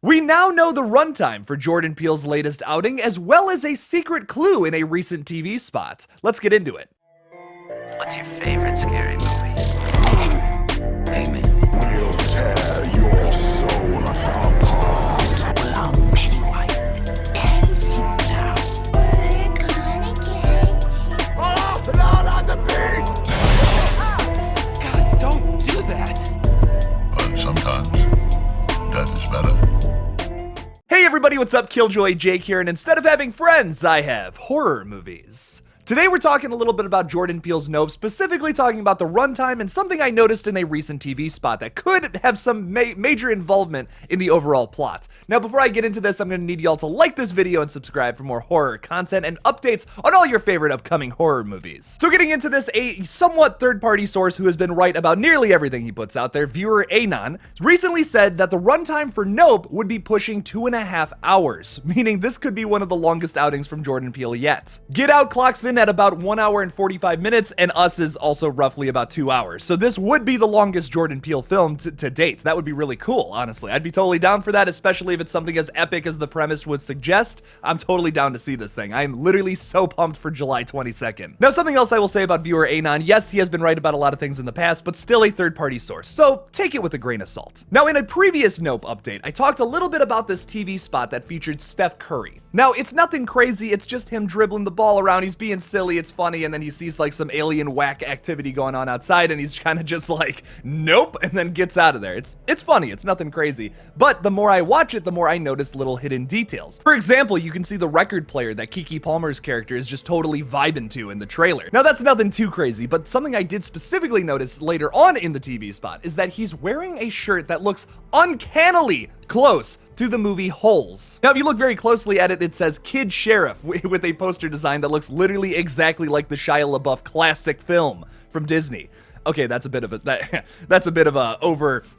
We now know the runtime for Jordan Peele's latest outing, as well as a secret clue in a recent TV spot. Let's get into it. What's your favorite scary movie? Amen. We'll tear your soul apart. Allow Pennywise to dance you now. We're gonna get you. Oh, Lord on the beast! God, don't do that. But sometimes death is better. Hey everybody, what's up? KillJoy Jake here, and instead of having friends, I have horror movies. Today we're talking a little bit about Jordan Peele's Nope, specifically talking about the runtime and something I noticed in a recent TV spot that could have some major involvement in the overall plot. Now before I get into this, I'm going to need y'all to like this video and subscribe for more horror content and updates on all your favorite upcoming horror movies. So getting into this, a somewhat third-party source who has been right about nearly everything he puts out there, viewer Anon, recently said that the runtime for Nope would be pushing 2.5 hours, meaning this could be one of the longest outings from Jordan Peele yet. Get Out clocks in at about 1 hour and 45 minutes, and Us is also roughly about 2 hours. So this would be the longest Jordan Peele film to date. That would be really cool, honestly. I'd be totally down for that, especially if it's something as epic as the premise would suggest. I'm totally down to see this thing. I am literally so pumped for July 22nd. Now, something else I will say about viewer Anon, yes, he has been right about a lot of things in the past, but still a third-party source, so take it with a grain of salt. Now, in a previous Nope update, I talked a little bit about this TV spot that featured Steph Curry. Now, it's nothing crazy, it's just him dribbling the ball around, he's being silly, it's funny, and then he sees like some alien whack activity going on outside, and he's kind of just like, nope, and then gets out of there. It's funny, it's nothing crazy, but the more I watch it, the more I notice little hidden details. For example, you can see the record player that Keke Palmer's character is just totally vibing to in the trailer. Now, that's nothing too crazy, but something I did specifically notice later on in the TV spot is that he's wearing a shirt that looks uncannily close to the movie Holes. Now, if you look very closely at it, it says Kid Sheriff with a poster design that looks literally exactly like the Shia LaBeouf classic film from Disney. Okay, that's a bit of a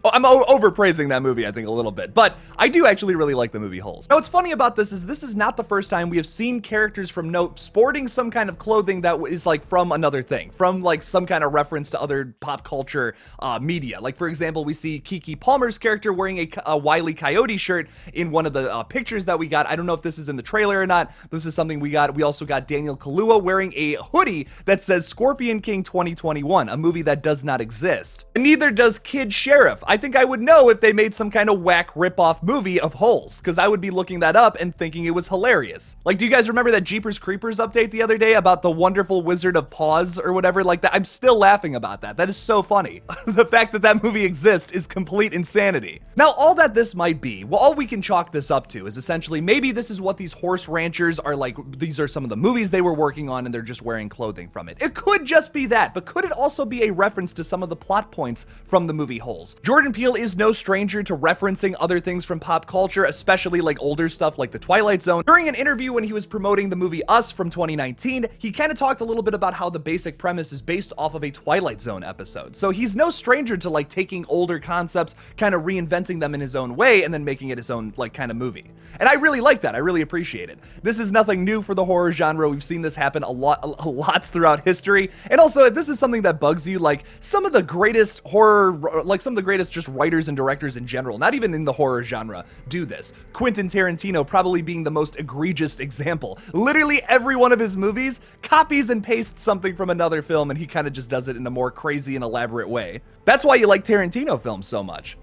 I'm overpraising that movie, I think, a little bit, but I do actually really like the movie Holes. Now, what's funny about this is not the first time we have seen characters from Nope sporting some kind of clothing that is like from another thing, from like some kind of reference to other pop culture media. Like, for example, we see Keke Palmer's character wearing a Wile E. Coyote shirt in one of the pictures that we got. I don't know if this is in the trailer or not, but this is something we got. We also got Daniel Kaluuya wearing a hoodie that says Scorpion King 2021, a movie that does not exist. And neither does Kid Sheriff. I think I would know if they made some kind of whack rip-off movie of Holes, because I would be looking that up and thinking it was hilarious. Like, do you guys remember that Jeepers Creepers update the other day about the wonderful Wizard of Paws or whatever like that? I'm still laughing about that. That is so funny. The fact that that movie exists is complete insanity. Now, all that this might be, well, all we can chalk this up to is essentially maybe this is what these horse ranchers are like. These are some of the movies they were working on and they're just wearing clothing from it. It could just be that, but could it also be a reference to some of the plot points from the movie Holes? Jordan Peele is no stranger to referencing other things from pop culture, especially like older stuff like The Twilight Zone. During an interview when he was promoting the movie Us from 2019, he kind of talked a little bit about how the basic premise is based off of a Twilight Zone episode. So he's no stranger to like taking older concepts, kind of reinventing them in his own way, and then making it his own like kind of movie. And I really like that. I really appreciate it. This is nothing new for the horror genre. We've seen this happen a lot throughout history. And also, if this is something that bugs you, like some of the greatest horror, like some of the greatest just writers and directors in general, not even in the horror genre, do this. Quentin Tarantino probably being the most egregious example. Literally every one of his movies copies and pastes something from another film, and he kind of just does it in a more crazy and elaborate way. That's why you like Tarantino films so much.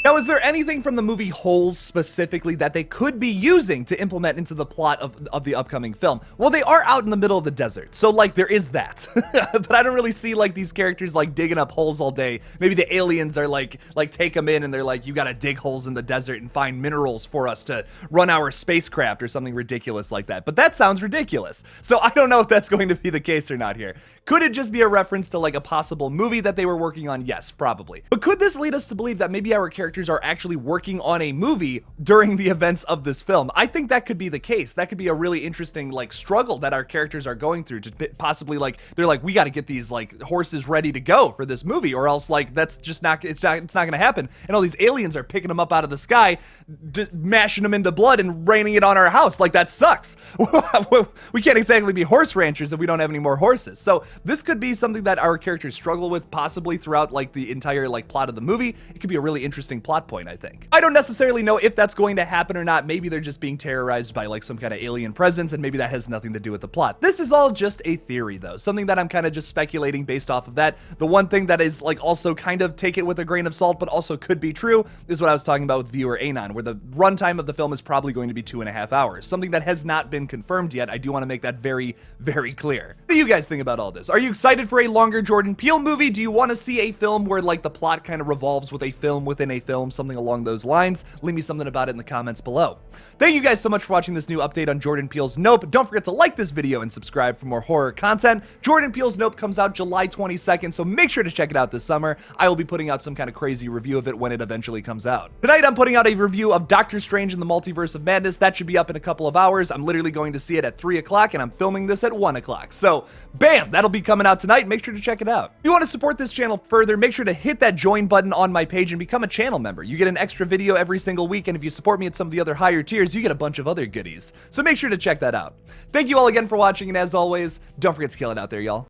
Now, is there anything from the movie Holes specifically that they could be using to implement into the plot of the upcoming film? Well, they are out in the middle of the desert, so like there is that. But I don't really see like these characters like digging up holes all day. Maybe the aliens are like take them in and they're like, you gotta dig holes in the desert and find minerals for us to run our spacecraft or something ridiculous like that. But that sounds ridiculous. So I don't know if that's going to be the case or not here. Could it just be a reference to like a possible movie that they were working on? Yes, probably. But could this lead us to believe that maybe our characters are actually working on a movie during the events of this film? I think that could be the case. That could be a really interesting like struggle that our characters are going through to possibly like, they're like, we got to get these like horses ready to go for this movie, or else like that's just not, it's not going to happen. And all these aliens are picking them up out of the sky, mashing them into blood and raining it on our house. Like, that sucks. We can't exactly be horse ranchers if we don't have any more horses. So this could be something that our characters struggle with possibly throughout like the entire like plot of the movie. It could be a really interesting plot point, I think. I don't necessarily know if that's going to happen or not. Maybe they're just being terrorized by like some kind of alien presence, and maybe that has nothing to do with the plot. This is all just a theory though, something that I'm kind of just speculating based off of that. The one thing that is like also kind of take it with a grain of salt, but also could be true, is what I was talking about with viewer Anon, where the runtime of the film is probably going to be 2.5 hours. Something that has not been confirmed yet. I do want to make that very, very clear. What do you guys think about all this? Are you excited for a longer Jordan Peele movie? Do you want to see a film where like the plot kind of revolves with a film within a film, something along those lines? Leave me something about it in the comments below. Thank you guys so much for watching this new update on Jordan Peele's Nope. Don't forget to like this video and subscribe for more horror content. Jordan Peele's Nope comes out July 22nd, so make sure to check it out this summer. I will be putting out some kind of crazy review of it when it eventually comes out. Tonight I'm putting out a review of Doctor Strange in the Multiverse of Madness. That should be up in a couple of hours. I'm literally going to see it at 3 o'clock, and I'm filming this at 1 o'clock. So, bam, that'll be coming out tonight. Make sure to check it out. If you want to support this channel further, make sure to hit that join button on my page and become a channel member. You get an extra video every single week, and if you support me at some of the other higher tiers, you get a bunch of other goodies. So make sure to check that out. Thank you all again for watching, and as always, don't forget to kill it out there, y'all.